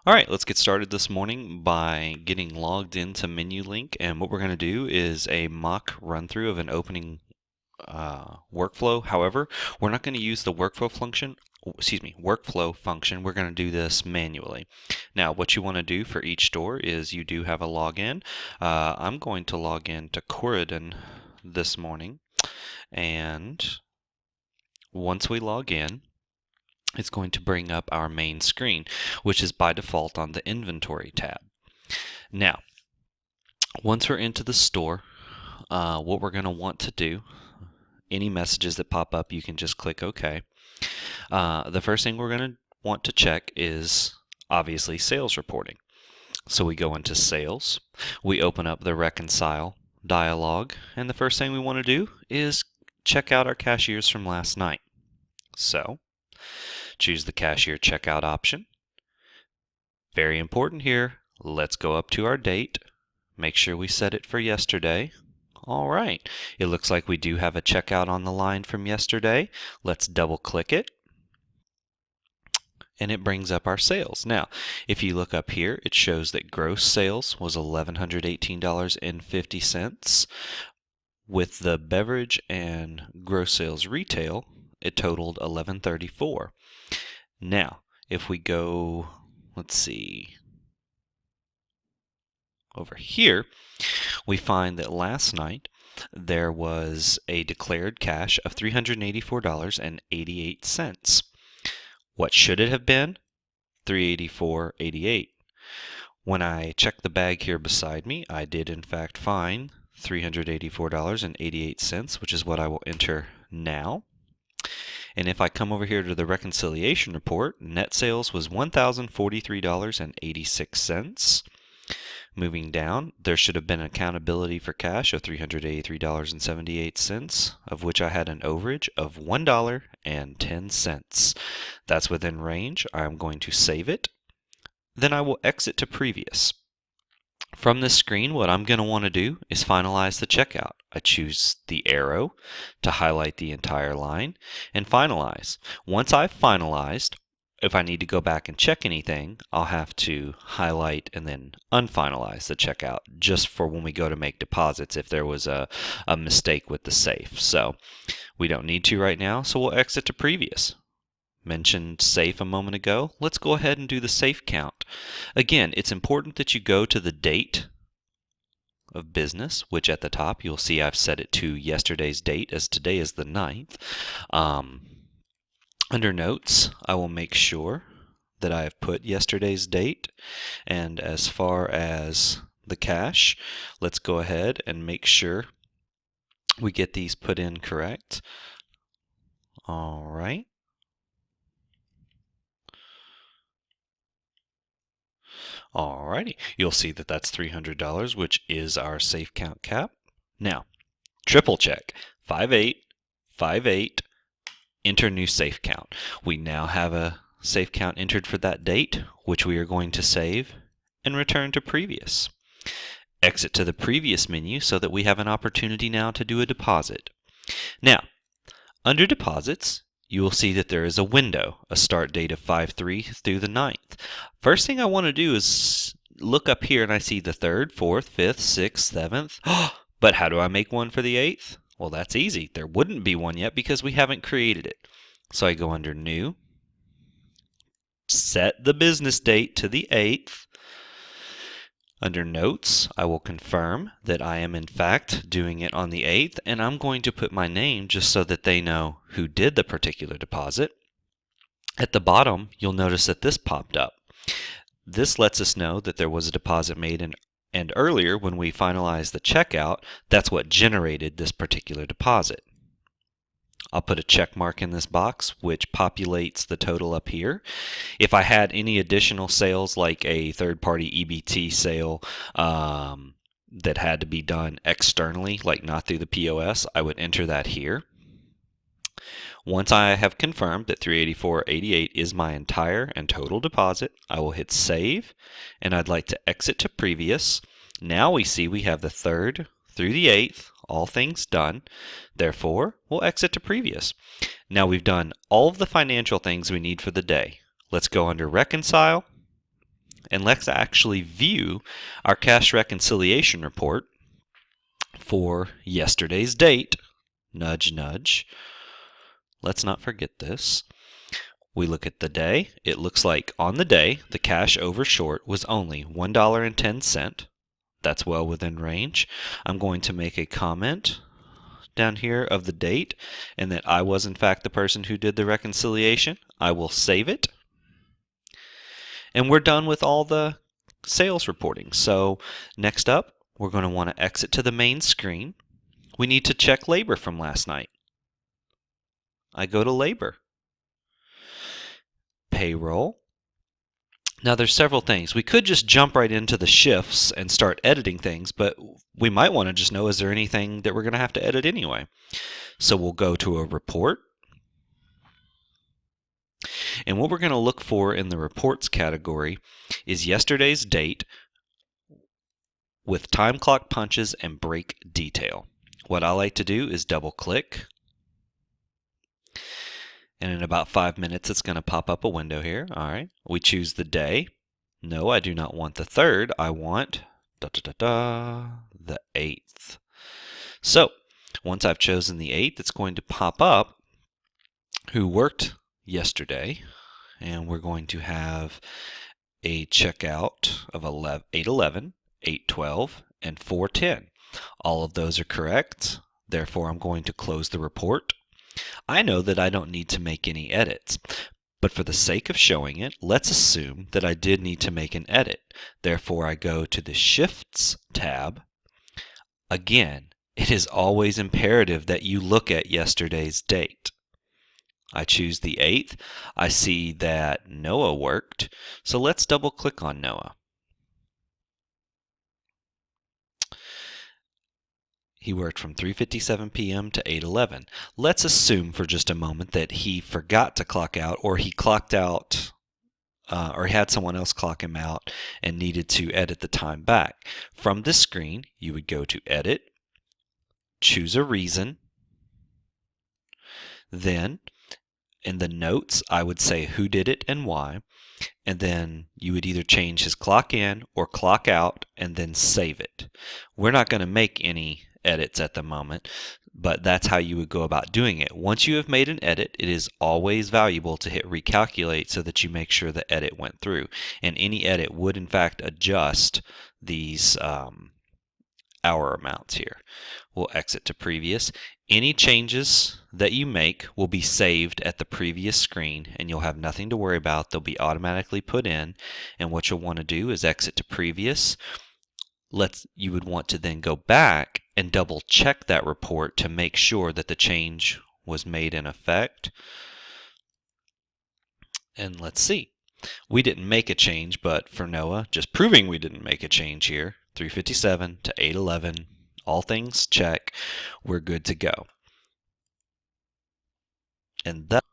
All right, let's get started this morning by getting logged into MenuLink, and what we're going to do is a mock run-through of an opening workflow. However, we're not going to use the workflow function. We're going to do this manually. Now, what you want to do for each store is you do have a login. I'm going to log in to Corridon this morning, and once we log in, it's going to bring up our main screen, which is by default on the Inventory tab. Now, once we're into the store, what we're going to want to do, any messages that pop up, you can just click OK. The first thing we're going to want to check is obviously sales reporting. So we go into Sales, we open up the Reconcile dialog, and the first thing we want to do is check out our cashiers from last night. So choose the cashier checkout option. Very important here, let's go up to our date. Make sure we set it for yesterday. All right, it looks like we do have a checkout on the line from yesterday. Let's double click it, and it brings up our sales. Now, if you look up here, it shows that gross sales was $1,118.50. With the beverage and gross sales retail, it totaled $1,134. Now, if we go, let's see, over here, we find that last night there was a declared cash of $384.88. What should it have been? $384.88. When I checked the bag here beside me, I did in fact find $384.88, which is what I will enter now. And if I come over here to the reconciliation report, net sales was $1,043.86. Moving down, there should have been accountability for cash of $383.78, of which I had an overage of $1.10. That's within range. I'm going to save it. Then I will exit to previous. From this screen, what I'm going to want to do is finalize the checkout. I choose the arrow to highlight the entire line and finalize. Once I've finalized, if I need to go back and check anything, I'll have to highlight and then unfinalize the checkout just for when we go to make deposits if there was a mistake with the safe. So we don't need to right now, so we'll exit to previous. Mentioned safe a moment ago. Let's go ahead and do the safe count. Again, it's important that you go to the date of business, which at the top you'll see I've set it to yesterday's date, as today is the 9th. Under notes, I will make sure that I have put yesterday's date, and as far as the cash, let's go ahead and make sure we get these put in correct. All right. Alrighty, you'll see that that's $300, which is our safe count cap. Now, triple check, 5858, enter new safe count. We now have a safe count entered for that date, which we are going to save and return to previous. Exit to the previous menu so that we have an opportunity now to do a deposit. Now, under deposits, you will see that there is a window, a start date of 5/3 through the 9th. First thing I want to do is look up here and I see the 3rd, 4th, 5th, 6th, 7th. But how do I make one for the 8th? Well, that's easy. There wouldn't be one yet because we haven't created it. So I go under New, set the business date to the 8th. Under Notes, I will confirm that I am in fact doing it on the 8th, and I'm going to put my name just so that they know who did the particular deposit. At the bottom, you'll notice that this popped up. This lets us know that there was a deposit made and earlier when we finalized the checkout, that's what generated this particular deposit. I'll put a check mark in this box, which populates the total up here. If I had any additional sales, like a third-party EBT sale that had to be done externally, like not through the POS, I would enter that here. Once I have confirmed that $384.88 is my entire and total deposit, I will hit Save, and I'd like to exit to Previous. Now we see we have the 3rd through the 8th, all things done. Therefore, we'll exit to Previous. Now we've done all of the financial things we need for the day. Let's go under Reconcile, And let's actually view our cash reconciliation report for yesterday's date. Nudge, nudge. Let's not forget this. We look at the day. It looks like on the day, the cash over short was only $1.10. That's well within range. I'm going to make a comment down here of the date and that I was in fact the person who did the reconciliation. I will save it. And we're done with all the sales reporting. So next up, we're going to want to exit to the main screen. We need to check labor from last night. I go to labor. Payroll. Now there's several things. We could just jump right into the shifts and start editing things, but we might want to just know, is there anything that we're going to have to edit anyway? So we'll go to a report. And what we're going to look for in the reports category is yesterday's date with time clock punches and break detail. What I like to do is double click. And in about 5 minutes, it's going to pop up a window here. All right. We choose the day. No, I do not want the 3rd. I want the 8th. So once I've chosen the 8th, it's going to pop up who worked yesterday. And we're going to have a checkout of 8:11, 8:12, and 4:10. All of those are correct. Therefore, I'm going to close the report. I know that I don't need to make any edits, but for the sake of showing it, let's assume that I did need to make an edit. Therefore, I go to the Shifts tab. Again, it is always imperative that you look at yesterday's date. I choose the 8th. I see that Noah worked, so let's double click on Noah. He worked from 3:57 p.m. to 8:11. Let's assume for just a moment that he forgot to clock out, or he clocked out, or he had someone else clock him out and needed to edit the time back. From this screen, you would go to Edit, choose a reason, then in the notes, I would say who did it and why, and then you would either change his clock in or clock out and then save it. We're not going to make any edits at the moment, but that's how you would go about doing it. Once you have made an edit, it is always valuable to hit recalculate so that you make sure the edit went through. And any edit would in fact adjust these hour amounts here. We'll exit to previous. Any changes that you make will be saved at the previous screen and you'll have nothing to worry about. They'll be automatically put in, and what you'll want to do is exit to previous. You would want to then go back and double check that report to make sure that the change was made in effect. And let's see. We didn't make a change, but for Noah, just proving we didn't make a change here, 3:57 to 8:11, all things check, we're good to go. And that